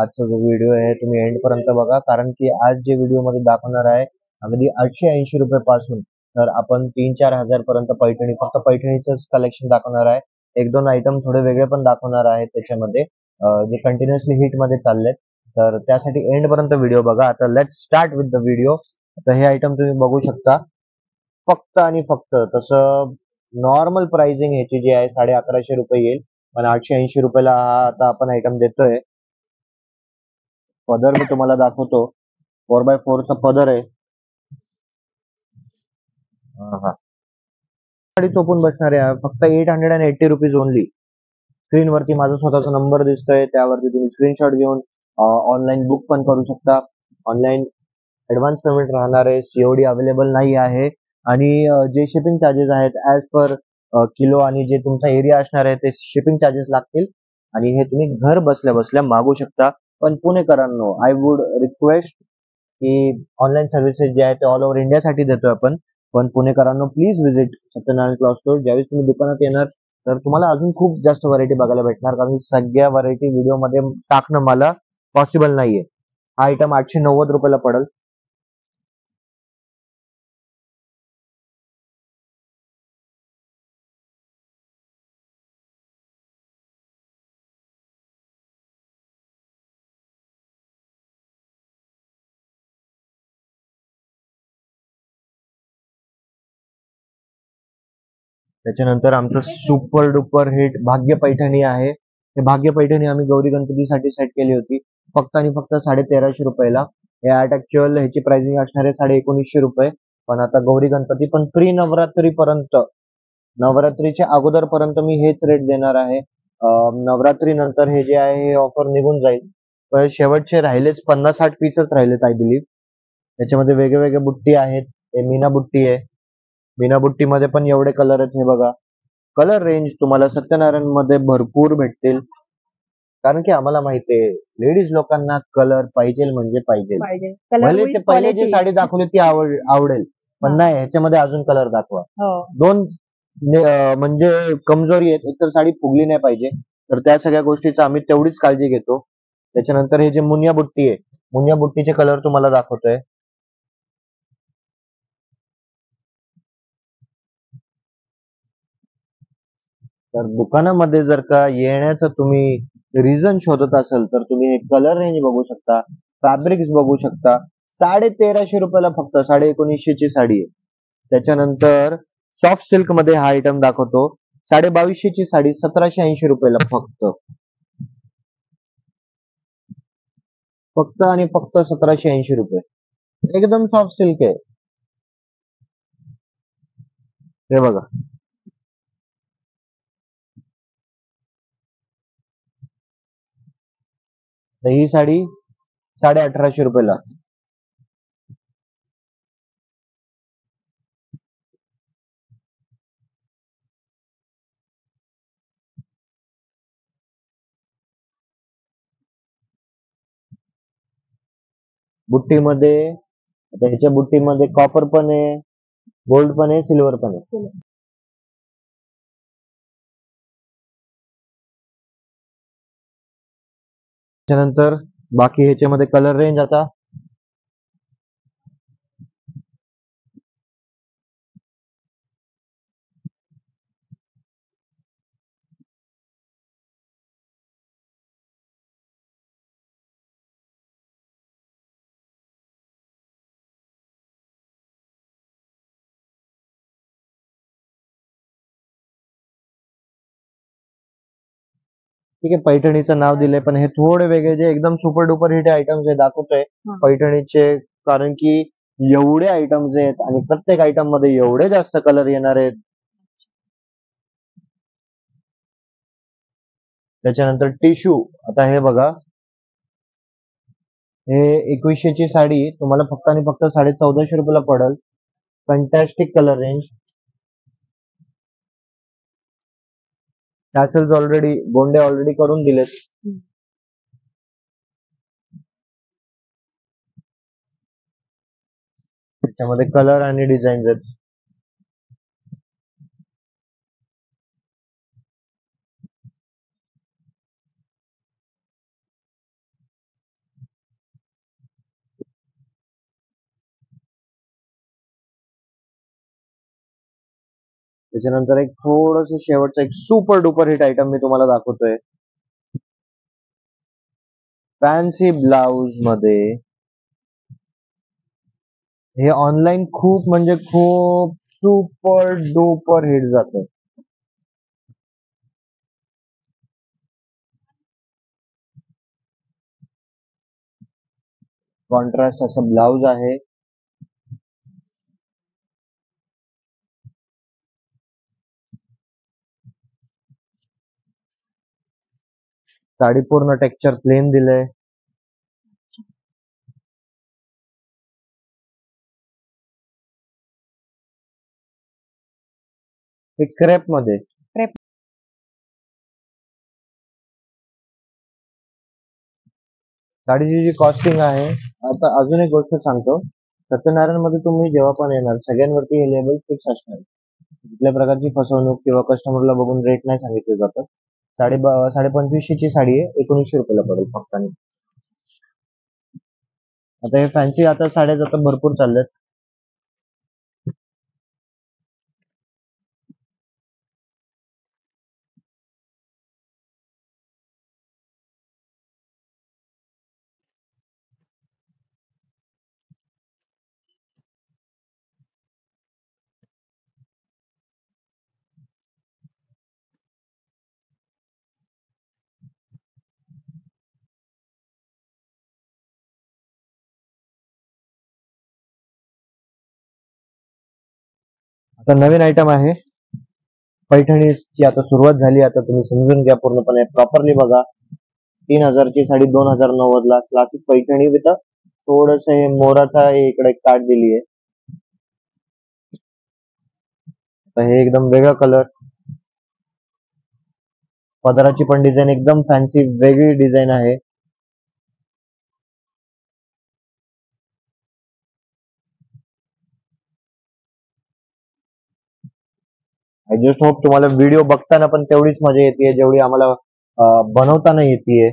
आजचा जो व्हिडिओ आहे तुम्ही एंड पर्यंत बघा, कारण की आज जे व्हिडिओ मध्ये दाखवणार आहे अगदी 880 रुपये पासून तर आपण 3-4 हजार पर्यंत पैठणी, फक्त पैठणीचंच कलेक्शन दाखवणार आहे. एक दोन आयटम थोडे वेगळे पण दाखवणार आहे त्याच्यामध्ये, जे कंटिन्युअसली हिट मध्ये चाललेत. तर त्यासाठी एंड पर्यंत व्हिडिओ बघा. आता let's start with the video. तर हे आयटम तुम्ही बघू शकता. फक्त आणि फक्त तसं नॉर्मल प्राइसिंग ह्याची जी आहे 1150 रुपये येईल, पण 880 रुपयाला हा आता आपण आयटम देतोय. पदर मी तुम्हाला दाखवतो. 4x4 चा पदर आहे. हा साडी चोपून बसणार आहे. फक्त 880 रुपीज ओनली. स्क्रीन वरती माझा स्वतःचा नंबर दिसतोय, त्यावरती तुम्ही स्क्रीनशॉट घेऊन ऑनलाईन बुक पण करू शकता. ऑनलाईन ऍडव्हान्स पेमेंट राहणार आहे, सीओडी अवेलेबल नाही आहे. आणि जे शिपिंग चार्जेस आहेत ऍज पर किलो आणि जे तुमचा एरिया असणार आहे ते शिपिंग चार्जेस लागतील. आणि हे तुम्ही घर बसल्या बसल्या मागू शकता. पण पुणेकरांनो, आय वुड रिक्वेस्ट की ऑनलाईन सर्व्हिसेस जे आहेत ते ऑल ओव्हर इंडियासाठी देतोय आपण. पण पुणेकरांनो, please visit Satyanarayan cloth store. ज्यावेळेस तुम्ही दुकानात येणार तर तुम्हाला अजून खूप जास्त व्हरायटी बघायला भेटणार, कारण सगळ्या व्हरायटी व्हिडिओमध्ये टाकणं मला पॉसिबल नाहीये. हा आयटम 890 रुपयाला पडेल. त्याच्यानंतर आमचं सुपर डुपर हिट भाग्य पैठणी आहे. हे भाग्य पैठणी आम्ही गौरी गणपतीसाठी सेट केली होती, फक्त आणि फक्त 1350 रुपयाला. हे ॲट ऍक्च्युअल ह्याची प्राइसिंग असणार आहे 1950 रुपये. पण आता गौरी गणपती पण प्री नवरात्री पर्यंत, नवरात्रीच्या अगोदर पर्यंत मी हेच रेट देणार आहे. नवरात्री नंतर हे जे आहे हे ऑफर निघून जाईल. पण शेवटचे राहिलेच 50-60 पीसच राहिलेत आय बिलीव्ह. त्याच्यामध्ये वेगळे बुट्टी आहेत. हे मीना बुट्टी आहे. मीना बुट्टी मध्ये पण एवढे कलर आहेत. हे बघा, कलर रेंज तुम्हाला सत्यनारायण मध्ये भरपूर भेटतील, कारण की आम्हाला माहिती आहे लेडीज लोकांना कलर पाहिजे म्हणजे पाहिजे. भले ते पहिले जे साडी दाखवली ती आवडेल, पण नाही, ह्याच्यामध्ये अजून कलर दाखवा. दोन म्हणजे कमजोरी आहेत. एकतर साडी फुगली नाही पाहिजे, तर त्या सगळ्या गोष्टीचा आम्ही तेवढीच काळजी घेतो. त्याच्यानंतर हे जे मुनिया बुट्टी आहे, मुनिया बुट्टीचे कलर तुम्हाला दाखवतोय. तर दुकानामध्ये जर का येण्याचं तुम्ही रिझन शोधत असाल तर तुम्ही कलर रेंज बघू शकता, फॅब्रिक्स बघू शकता. 1350 रुपयाला फक्त 1950 ची साडी आहे. त्याच्यानंतर सॉफ्ट सिल्क मध्ये हा आयटम दाखवतो. 2250 ची साडी 1780 रुपयाला फक्त. फक्त आणि फक्त 1780 रुपये. एकदम सॉफ्ट सिल्क आहे. हे बघा, तर ही साडी 1850 रुपयाला. बुट्टीमध्ये, आता ह्याच्या बुट्टीमध्ये कॉपर पण आहे, गोल्ड पण आहे, सिल्वर पण आहे. त्याच्यानंतर बाकी ह्याच्यामध्ये कलर रेंज आता ठीक आहे, पैठणीचं नाव दिलंय, पण हे थोडे वेगळे जे एकदम सुपर डुपर हिट आयटम्स हे दाखवतोय पैठणीचे, कारण की एवढे आयटम्स आहेत आणि प्रत्येक आयटम मध्ये एवढे जास्त कलर येणार आहेत. त्याच्यानंतर टिश्यू, आता हे बघा, हे 2100 ची साडी तुम्हाला फक्त आणि फक्त 1450 रुपयाला पडेल. Fantastic colour range. Tassels already, गोंडे ऑलरेडी करून दिलेत. त्याच्यामध्ये कलर आणि डिझाईन्स आहेत. त्याच्यानंतर एक थोडस शेवटचं एक सुपर डुपर हिट आयटम मी तुम्हाला दाखवतोय. फॅन्सी ब्लाउज मध्ये हे ऑनलाईन खूप म्हणजे खूप सुपर डुपर हिट जातं. कॉन्ट्रास्ट असं ब्लाउज आहे. साडी पूर्ण टेक्स्चर प्लेन दिलंय. हे क्रेप मध्ये. क्रेप. साडीची जी कॉस्टिंग आहे, आता अजून एक गोष्ट सांगतो. सत्यनारायण मध्ये तुम्ही जेव्हा पण येणार सगळ्यांवरती हे लेबल फिक्स असणार. कुठल्या प्रकारची फसवणूक किंवा कस्टमरला बघून रेट नाही सांगितले जातात. 2550 ची साडी आहे, 1900 रुपयाला पडेल फक्त. आता हे फॅन्सी आता साड्या आता भरपूर चालल्यात. आता नवीन आयटम आहे, पैठणीची आता सुरुवात झाली. आता तुम्ही समजून घ्या, पूर्णपणे प्रॉपरली बघा. 3000 ची साडी 2090 ला क्लासिक पैठणी विथ थोडस हे मोराचा इकडे काट दिली आहे. आता हे एकदम वेगळा कलर, पदराची पण डिझाईन एकदम फॅन्सी वेगळी डिझाईन आहे. आय जस्ट होप तुम्हाला व्हिडिओ बघताना पण तेवढीच मजा येते जेवढी आम्हाला बनवताना येते.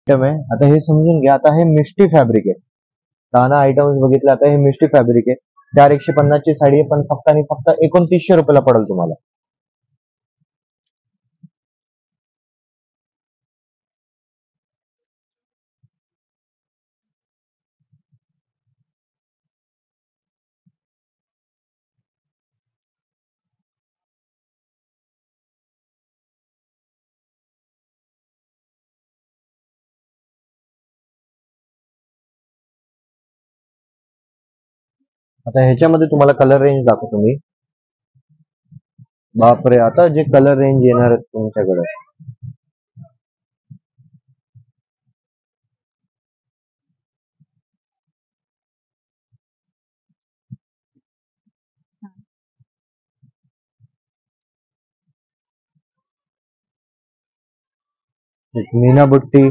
आहे आता हे समजून घ्या. आता हे मिस्टी फॅब्रिक आहे. 10 आयटम्स बघितले. आता हे मिस्टी फॅब्रिक आहे. 4150 ची साडी आहे, पण फक्त आणि फक्त 2900 रुपयाला पडेल तुम्हाला. आता ह्याच्यामध्ये तुम्हाला कलर रेंज दाखवतो मी. बापरे, आता जे कलर रेंज येणार आहेत तुमच्याकडे, मीना बुट्टी,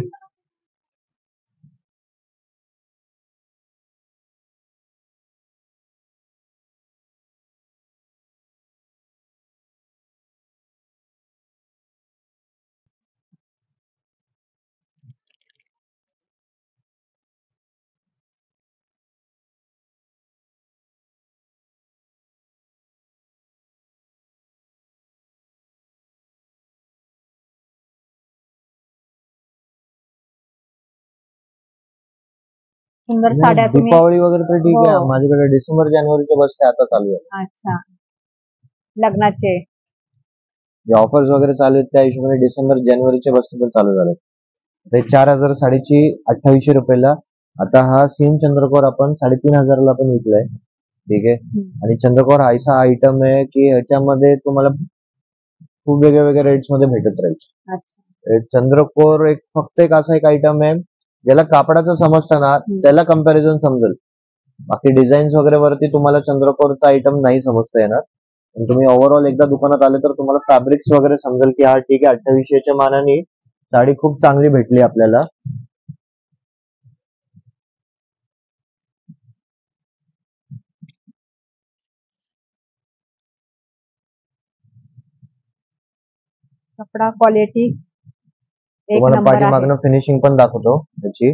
सुंदर साड्या तुम्ही. दीपावली वगैरे तर ठीक आहे. हो. माझ्याकडे डिसेंबर जानेवारीचे बसते आता चालू आहे. अच्छा, लग्नाचे. जे ऑफर्स वगैरे चालू आहेत त्या हिशोबाने डिसेंबर जानेवारीचे बसते पण चालू झाले. ते 4000 साडीची 2800 रुपयाला. आता हा सेम चंद्रकोर आपण 3500 ला पण विकलाय. ठीक आहे. आणि चंद्रकोर हा असा आयटम आहे की ह्याच्यामध्ये तुम्हाला खूप वेगळ्या वेगळ्या रेट्स मध्ये भेटत राहील. अच्छा. चंद्रकोर एक फक्त एक असा एक आयटम आहे ज्याला कापडाचं समजतं ना त्याला कम्पॅरिझन समजेल. बाकी डिझाईन्स वगैरे वरती तुम्हाला चंद्रकोरचा आयटम नाही समजता येणार. पण तुम्ही ओव्हरऑल एकदा दुकानात आले तर तुम्हाला फॅब्रिक्स वगैरे समजेल की हा ठीक आहे 2800च्या मानाने साडी खूप चांगली भेटली आपल्याला. कपडा क्वालिटी एक तुम्हाला नंबर आहे. पाठीमागनं फिनिशिंग पण दाखवतो त्याची,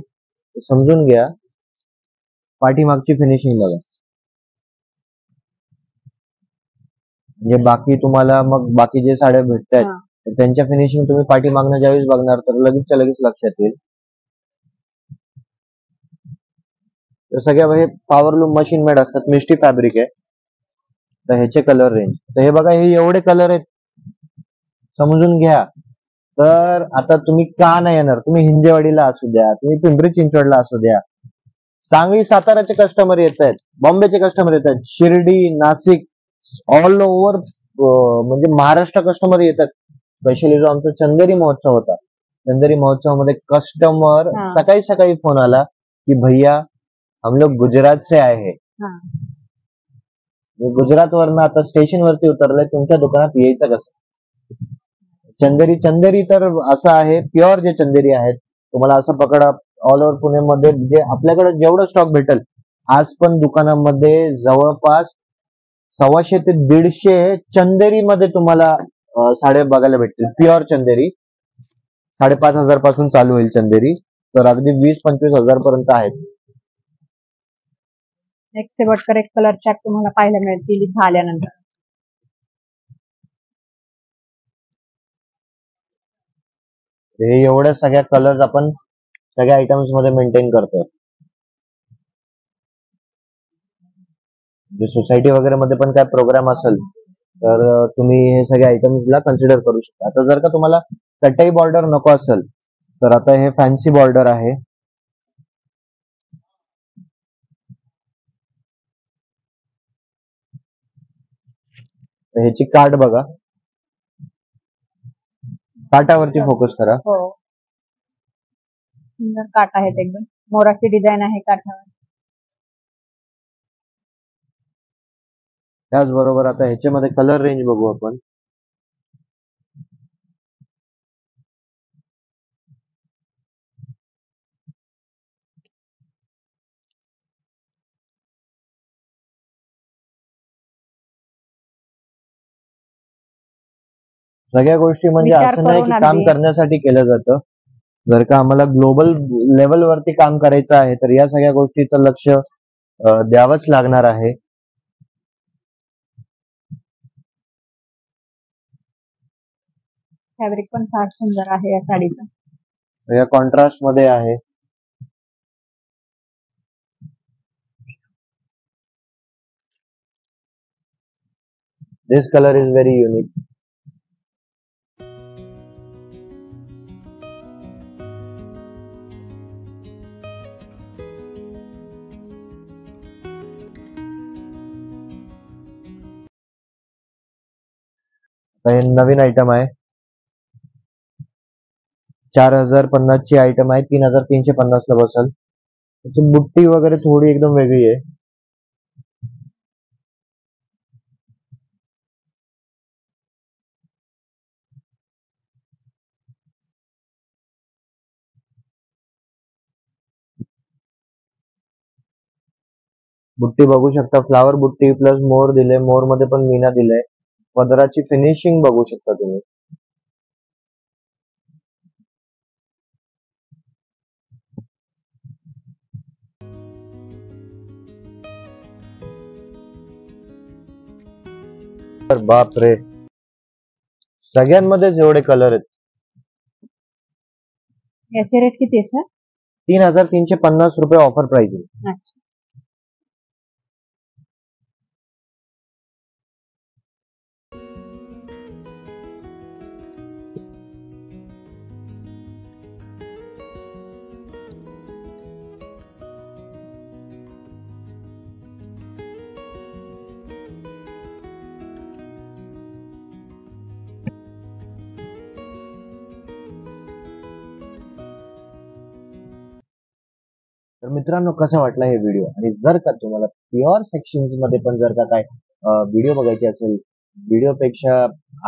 समजून घ्या. पाठीमागची फिनिशिंग बघा. म्हणजे बाकी तुम्हाला मग बाकी जे साड्या भेटतात हा. तर त्यांच्या फिनिशिंग तुम्ही पाठीमागनं ज्यावेळेस बघणार तर लगेचच्या लगेच लक्षात येईल. तर सगळ्या हे पॉवरलूम मशीन मेड असतात. मिस्टी फॅब्रिक आहे. तर ह्याचे कलर रेंज तर हे बघा हे एवढे कलर आहेत, समजून घ्या. तर आता तुम्ही का नाही येणार? तुम्ही हिंजेवाडीला असू द्या, तुम्ही पिंपरी चिंचवडला असू द्या, सांगली साताराचे कस्टमर येत आहेत, बॉम्बेचे कस्टमर येत आहेत, शिर्डी नाशिक ऑल ओव्हर म्हणजे महाराष्ट्र कस्टमर येतात. स्पेशली जो आमचा चंदेरी महोत्सव होता, चंदेरी महोत्सवामध्ये कस्टमर हा. सकाळी सकाळी फोन आला की भैया हम लोग गुजरात से आए हैं. हा. मी गुजरात वरनं आता स्टेशन वरती उतरलंय, तुमच्या दुकानात यायचं कसं? चंदेरी चंदेरी तर असं आहे प्युअर जे चंदेरी आहेत तुम्हाला असं पकडा ऑल ओव्हर पुण्यामध्ये जे आपल्याकडे जेवढं स्टॉक भेटेल आज पण दुकानामध्ये जवळपास 125 ते 150 चंदेरीमध्ये तुम्हाला साड्या बघायला भेटतील. प्युअर चंदेरी 5,500 पासून चालू होईल चंदेरी, तर अगदी 20-25 हजार पर्यंत आहेत. एक से बढ़कर एक कलर चॅक तुम्हाला पाहायला मिळतील इथं आल्यानंतर. हे एवढ्या सगळ्या कलर्स आपण सगळ्या आयटम्स मध्ये मेंटेन करतोय. जे सोसायटी वगैरे मध्ये पण काय प्रोग्राम असेल तर तुम्ही हे सगळे आयटम्सला कन्सिडर करू शकता. आता जर का तुम्हाला कटाई बॉर्डर नको असेल तर आता हे फॅन्सी बॉर्डर आहे. तर ह्याची कार्ड बघा, काटावरती फोकस करा. हो, सुंदर काट आहेत एकदम. मोराची डिझाईन आहे काठावर. त्याचबरोबर आता ह्याच्यामध्ये कलर रेंज बघू आपण. सगळ्या गोष्टी म्हणजे विचार असं नाही करून की काम अगदी. करण्यासाठी केलं जातं. जर का आम्हाला ग्लोबल लेवल वरती काम करायचं आहे तर या सगळ्या गोष्टीचं लक्ष द्यावंच लागणार आहे. फॅब्रिक पण फार सुंदर आहे या साडीचं. या कॉन्ट्रास्ट मध्ये आहे. दिस कलर इज व्हेरी युनिक. हे नवीन आयटम आहे. 4,050 ची आयटम आहे. 3,350 ला बसल. त्याची बुट्टी वगैरे थोडी एकदम वेगळी आहे. बुट्टी बघू शकता, फ्लावर बुट्टी प्लस मोर दिले, मोर मध्ये पण मीना दिलंय. पदराची फिनिशिंग बघू शकता तुम्ही. बाप रे, सगळ्यांमध्येच एवढे कलर आहेत. याचे रेट किती आहे सर? 3,350 रुपये ऑफर प्राइस आहे. अच्छा. तर मित्रांनो, कसा वाटला हे व्हिडिओ? आणि जर का तुम्हाला प्युअर सेक्शन्स मध्ये पण जर का काय व्हिडिओ बघायचे असेल, व्हिडिओपेक्षा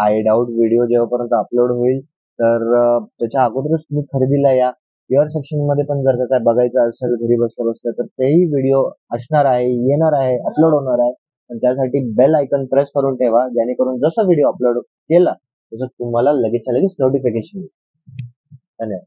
आय डाऊट व्हिडिओ जेव्हापर्यंत अपलोड होईल तर त्याच्या अगोदरच तुम्ही खरेदीला या. प्युअर सेक्शन मध्ये पण जर का काय बघायचं असेल घरी बसल्या बसल्या तर तेही व्हिडिओ असणार आहे, येणार आहे, अपलोड होणार आहे. पण त्यासाठी बेल आयकॉन प्रेस करून ठेवा, जेणेकरून जसा व्हिडिओ अपलोड केला तसं तुम्हाला लगेचच्या लगेच नोटिफिकेशन येईल. धन्यवाद.